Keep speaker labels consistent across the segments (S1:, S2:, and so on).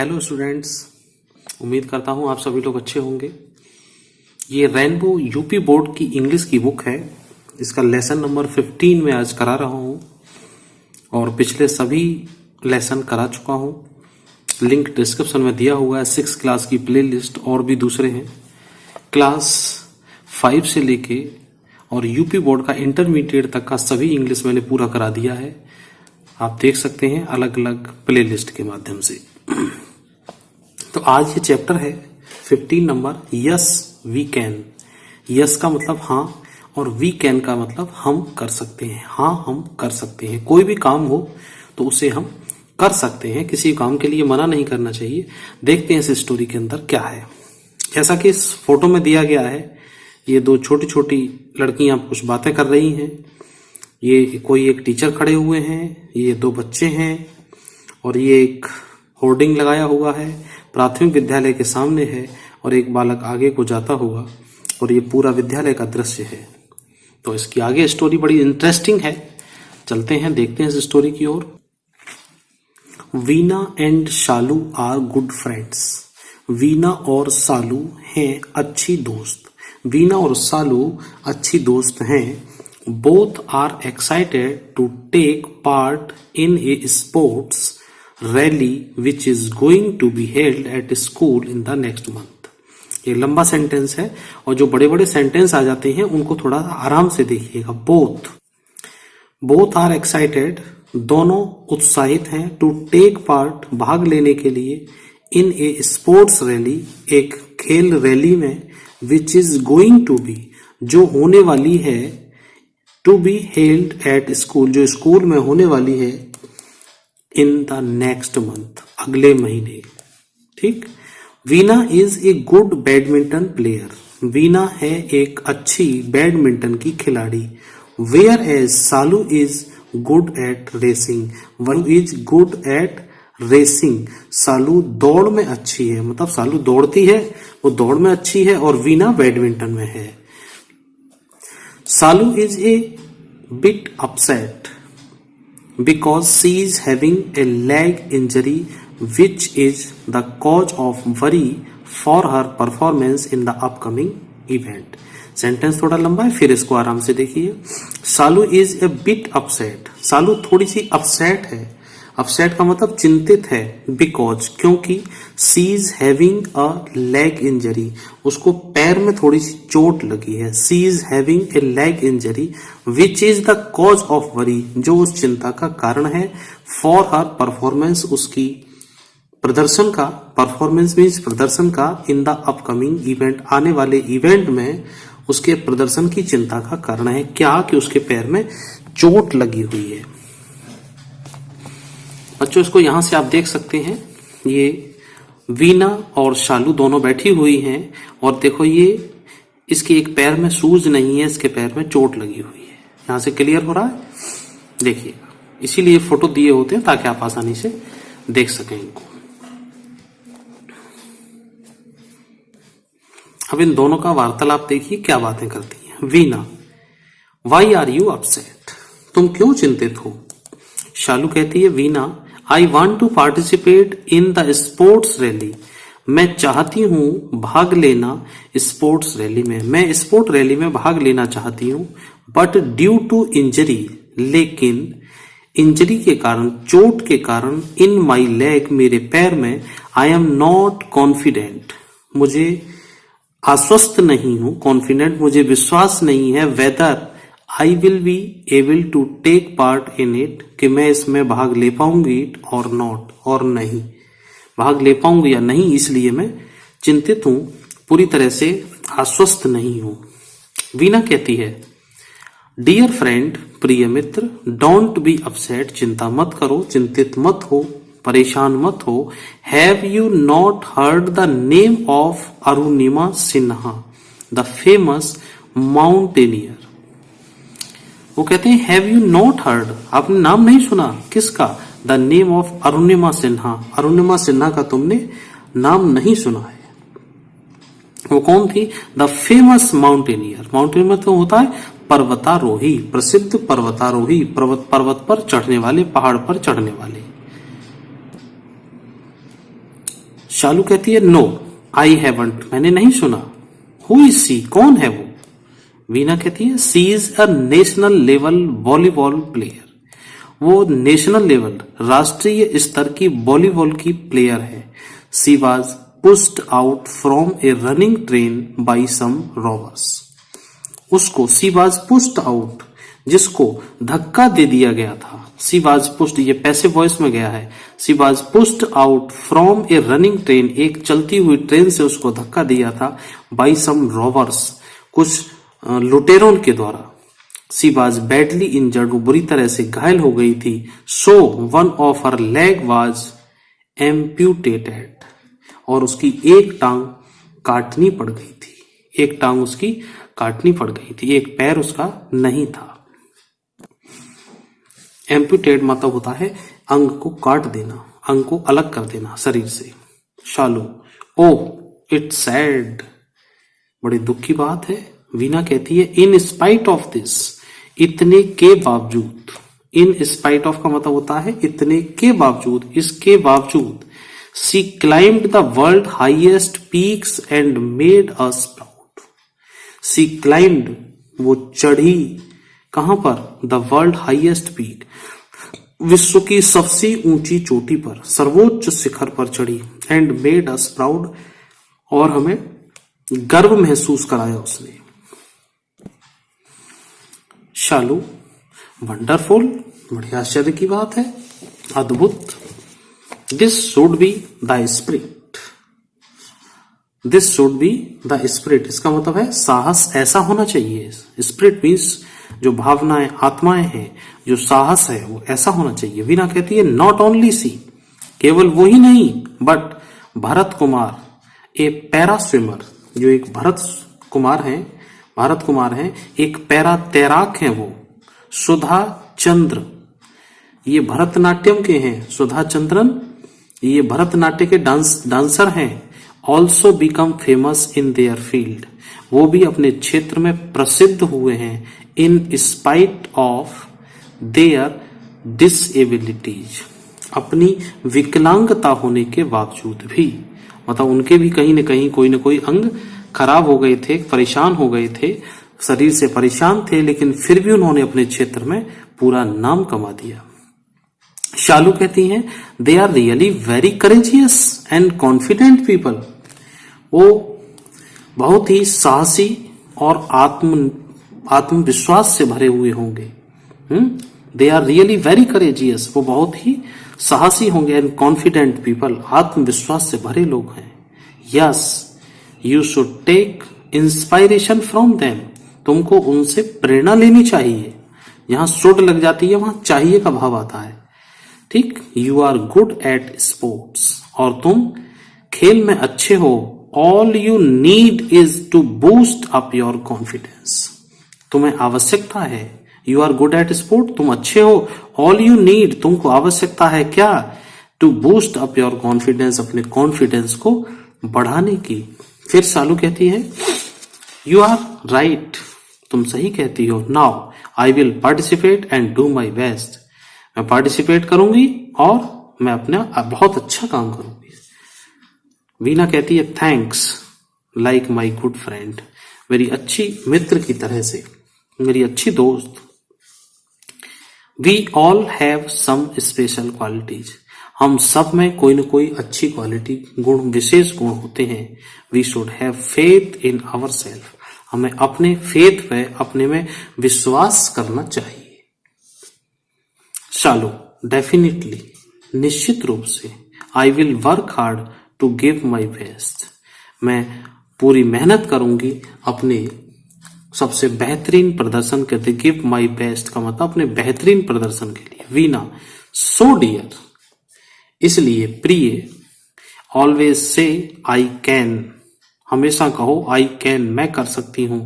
S1: Hello students, उम्मीद करता हूँ आप सभी लोग अच्छे होंगे। ये रेनबो यूपी बोर्ड की इंग्लिश की बुक है। इसका लेसन नंबर 15 में आज करा रहा हूँ और पिछले सभी लेसन करा चुका हूँ। लिंक डिस्क्रिप्शन में दिया हुआ है। 6 क्लास की प्लेलिस्ट और भी दूसरे हैं। क्लास 5 से लेके और यूपी बोर्ड का इंटरमीडिएट तक का सभी इंग्लिश मैंने पूरा करा दिया है। आप देख सकते हैं अलग अलग प्लेलिस्ट के माध्यम से। तो आज ये चैप्टर है 15 नंबर, यस वी कैन। यस का मतलब हाँ और वी कैन का मतलब हम कर सकते हैं। हाँ, हम कर सकते हैं। कोई भी काम हो तो उसे हम कर सकते हैं। किसी काम के लिए मना नहीं करना चाहिए। देखते हैं इस स्टोरी के अंदर क्या है। जैसा कि इस फोटो में दिया गया है, ये दो छोटी छोटी लड़कियां कुछ बातें कर रही हैं। ये कोई एक टीचर खड़े हुए हैं, ये दो बच्चे हैं और ये एक होर्डिंग लगाया हुआ है। प्राथमिक विद्यालय के सामने है और एक बालक आगे को जाता हुआ, और ये पूरा विद्यालय का दृश्य है। तो इसकी आगे स्टोरी बड़ी इंटरेस्टिंग है। चलते हैं, देखते हैं इस स्टोरी की ओर। Veena and Shalu are good friends. Veena और सालू हैं अच्छी दोस्त। वीना और सालू अच्छी दोस्त हैं। Both are excited to take part in a sports rally which is going to be held at school in the next month. ये लंबा सेंटेंस है और जो बड़े बड़े सेंटेंस आ जाते हैं उनको थोड़ा आराम से देखिएगा। बोथ आर एक्साइटेड, दोनों उत्साहित हैं। टू टेक पार्ट, भाग लेने के लिए। इन ए स्पोर्ट्स रैली, एक खेल रैली में। Which is going to be, जो होने वाली है। To be held at school, जो स्कूल में होने वाली है। इन द नेक्स्ट मंथ, अगले महीने। ठीक। Veena is a good badminton player. Veena है एक अच्छी बैडमिंटन की खिलाड़ी। Whereas Salu is good at racing, वही is good at racing. Salu दौड़ में अच्छी है, मतलब सालू दौड़ती है, वो दौड़ में अच्छी है और वीना बैडमिंटन में है। Salu is a bit upset because she is having a leg injury which is the cause of worry for her performance in the upcoming event. Sentence थोड़ा लंबा है, फिर इसको आराम से देखिए। सालू इज ए बिट अपसेट, सालू थोड़ी सी अपसेट है। अपसेट का मतलब चिंतित है। बिकॉज, क्योंकि she is having a leg injury, उसको पैर में थोड़ी सी चोट लगी है। She is having a leg injury which is the cause of worry, जो उस चिंता का कारण है। फॉर हर परफॉर्मेंस, उसकी प्रदर्शन का। परफॉर्मेंस मीन्स प्रदर्शन का। इन द अपकमिंग इवेंट, आने वाले इवेंट में उसके प्रदर्शन की चिंता का कारण है। क्या कि उसके पैर में चोट लगी हुई है। बच्चों, इसको यहां से आप देख सकते हैं। ये वीना और शालू दोनों बैठी हुई हैं और देखो ये इसके एक पैर में सूज नहीं है, इसके पैर में चोट लगी हुई है। यहां से क्लियर हो रहा है, देखिएगा। इसीलिए फोटो दिए होते हैं ताकि आप आसानी से देख सकें इनको। अब इन दोनों का वार्तालाप देखिए, क्या बातें करती हैं। Veena, why are you upset, तुम क्यों चिंतित हो। शालू कहती है, Veena, I want to participate in the sports rally, मैं चाहती हूं भाग लेना स्पोर्ट्स रैली में। मैं स्पोर्ट रैली में भाग लेना चाहती हूं। बट ड्यू टू इंजरी, लेकिन इंजरी के कारण, चोट के कारण। इन माई लेग, मेरे पैर में। आई एम नॉट कॉन्फिडेंट, मुझे आश्वस्त नहीं हूं। कॉन्फिडेंट, मुझे विश्वास नहीं है। Whether I will be able to take part in it, कि मैं इसमें भाग ले पाऊंगी। और नॉट, और नहीं, भाग ले पाऊंगी या नहीं, इसलिए मैं चिंतित हूं, पूरी तरह से आश्वस्त नहीं हूं। वीना कहती है, डियर फ्रेंड, प्रिय मित्र, डोंट बी अपसेट, चिंता मत करो, चिंतित मत हो, परेशान मत हो। Have you not heard the name of Arunima Sinha, the famous mountaineer. वो कहते हैं, हैव यू नॉट हर्ड, आपने नाम नहीं सुना। किसका। The name of Arunima Sinha, Arunima Sinha का तुमने नाम नहीं सुना है। वो कौन थी। द फेमस माउंटेनियर, माउंटेनियर मतलब होता है पर्वतारोही, प्रसिद्ध पर्वतारोही, पर्वत पर चढ़ने वाले, पहाड़ पर चढ़ने वाले। शालू कहती है नो आई हैवंट, मैंने नहीं सुना। हु इज सी, कौन है वो? वीना कहती है she is a national level volleyball player, वो नेशनल लेवल राष्ट्रीय स्तर की वॉलीबॉल की प्लेयर है। She was pushed out from a running train by some robbers, उसको सी वाज पुस्ड आउट, जिसको धक्का दे दिया गया था। सी वाज पुस्ड, ये पैसिव वॉइस में गया है। She was pushed out from a running train, एक चलती हुई ट्रेन से उसको धक्का दिया था। बाई सम रॉबर्स, कुछ लुटेरों के द्वारा। सी वाज बैडली इंजर्ड, वो बुरी तरह से घायल हो गई थी। So one of her leg was amputated, और उसकी एक टांग काटनी पड़ गई थी, एक टांग उसकी काटनी पड़ गई थी, एक पैर उसका नहीं था। एम्प्यूटेट मतलब होता है अंग को काट देना, अंग को अलग कर देना शरीर से। शालू ओह इट्स सैड, बड़ी दुख की बात है। वीना कहती है इन स्पाइट ऑफ दिस, इतने के बावजूद। इन स्पाइट ऑफ का मतलब होता है इतने के बावजूद, इसके बावजूद। She climbed the world highest peaks and made us proud. She climbed, वो चढ़ी कहां पर? द वर्ल्ड हाईएस्ट पीक, विश्व की सबसे ऊंची चोटी पर, सर्वोच्च शिखर पर चढ़ी। एंड मेड अस प्राउड, और हमें गर्व महसूस कराया उसने। शालू वंडरफुल, बड़ी आश्चर्य की बात है, अद्भुत। This should be the spirit, this should be the spirit, इसका मतलब है साहस ऐसा होना चाहिए। स्पिरिट मीन्स जो भावनाएं, आत्माएं हैं, जो साहस है वो ऐसा होना चाहिए। वीना कहती है नॉट ओनली सी, केवल वो ही नहीं, but Bharat Kumar A para swimmer, जो एक भारत कुमार हैं, एक पैरा तैराक हैं वो। सुधा चंद्र, ये भरतनाट्यम के हैं, सुधा चंद्रन ये भरतनाट्य के डांसर हैं। Also become famous in their field, वो भी अपने क्षेत्र में प्रसिद्ध हुए हैं। इन स्पाइट ऑफ देयर डिसएबिलिटीज, अपनी विकलांगता होने के बावजूद भी, मतलब उनके भी कहीं न कहीं कोई न कोई अंग खराब हो गए थे, परेशान हो गए थे, शरीर से परेशान थे, लेकिन फिर भी उन्होंने अपने क्षेत्र में पूरा नाम कमा दिया। शालू कहती हैं they are really very courageous and confident people, वो बहुत ही साहसी और आत्मविश्वास से भरे हुए होंगे। They are really very courageous, वो बहुत ही साहसी होंगे। एंड कॉन्फिडेंट पीपल, आत्मविश्वास से भरे लोग हैं। Yes you should take inspiration from them, तुमको उनसे प्रेरणा लेनी चाहिए। यहां शुड लग जाती है, वहां चाहिए का भाव आता है। ठीक, you are good at sports, और तुम खेल में अच्छे हो। All you need is to boost up your confidence, तुम्हें आवश्यकता है। You are good at sport, तुम अच्छे हो। ऑल यू नीड, तुमको आवश्यकता है क्या? To boost up your confidence, अपने कॉन्फिडेंस को बढ़ाने की। फिर शालू कहती है यू आर राइट, तुम सही कहती हो। Now I will participate and do my best, मैं पार्टिसिपेट करूंगी और मैं अपना बहुत अच्छा काम करूंगी। वीना कहती है thanks like my good friend, मेरी अच्छी मित्र की तरह से, मेरी अच्छी दोस्त। We all have some special qualities, हम सब में कोई न कोई अच्छी क्वालिटी, गुण, विशेष गुण होते हैं। We should have faith in our self, हमें अपने फेथ पे, अपने में विश्वास करना चाहिए। शालू डेफिनेटली, निश्चित रूप से। I will work hard to give my best, मैं पूरी मेहनत करूंगी अपने सबसे बेहतरीन प्रदर्शन करते। गिव माई बेस्ट का मतलब अपने बेहतरीन प्रदर्शन के लिए। वीना सो डियर, इसलिए प्रिय। ऑलवेज से आई कैन, हमेशा कहो आई कैन, मैं कर सकती हूं।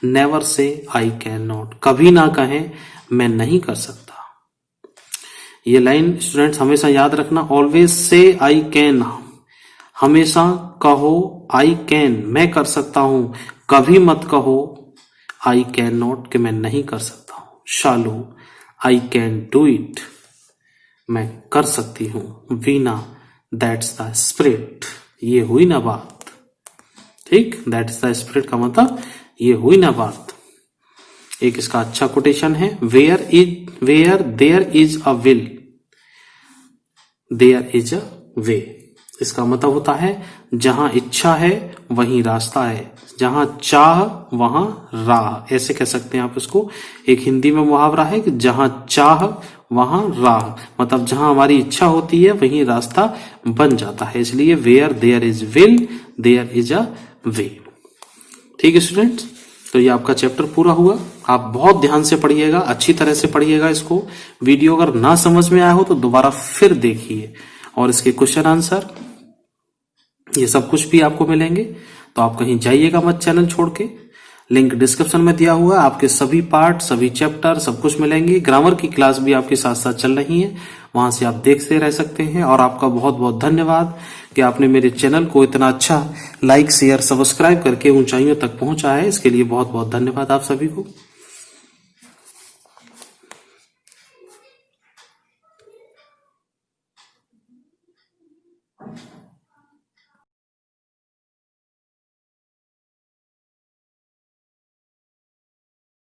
S1: Never say I can not, कभी ना कहें मैं नहीं कर सकता। ये लाइन स्टूडेंट्स हमेशा याद रखना। ऑलवेज से आई कैन, हमेशा कहो आई कैन, मैं कर सकता हूं। कभी मत कहो आई कैन नॉट, कि मैं नहीं कर सकता हूं। शालू आई कैन डू इट, मैं कर सकती हूं। वीना दैट्स द स्पिरिट, ये हुई ना बात। ठीक, दैट इज द स्पिरिट का मतलब ये हुई ना बात। एक इसका अच्छा कोटेशन है, where there is a will there is a way. इसका मतलब होता है जहां इच्छा है वहीं रास्ता है, जहां चाह वहां राह, ऐसे कह सकते हैं आप इसको। एक हिंदी में मुहावरा है कि जहां चाह वहां राह, मतलब जहां हमारी इच्छा होती है वहीं रास्ता बन जाता है। इसलिए where there is will there is a way. ठीक है स्टूडेंट्स, तो ये आपका चैप्टर पूरा हुआ। आप बहुत ध्यान से पढ़िएगा, अच्छी तरह से पढ़िएगा इसको। वीडियो अगर ना समझ में आया हो तो दोबारा फिर देखिए, और इसके क्वेश्चन आंसर ये सब कुछ भी आपको मिलेंगे। तो आप कहीं जाइएगा मत चैनल छोड़ के। लिंक डिस्क्रिप्शन में दिया हुआ है, आपके सभी पार्ट, सभी चैप्टर, सब कुछ मिलेंगे। ग्रामर की क्लास भी आपके साथ साथ चल रही है, वहां से आप देखते रह सकते हैं। और आपका बहुत बहुत धन्यवाद कि आपने मेरे चैनल को इतना अच्छा लाइक शेयर सब्सक्राइब करके ऊंचाइयों तक पहुंचा है। इसके लिए बहुत बहुत धन्यवाद आप सभी को।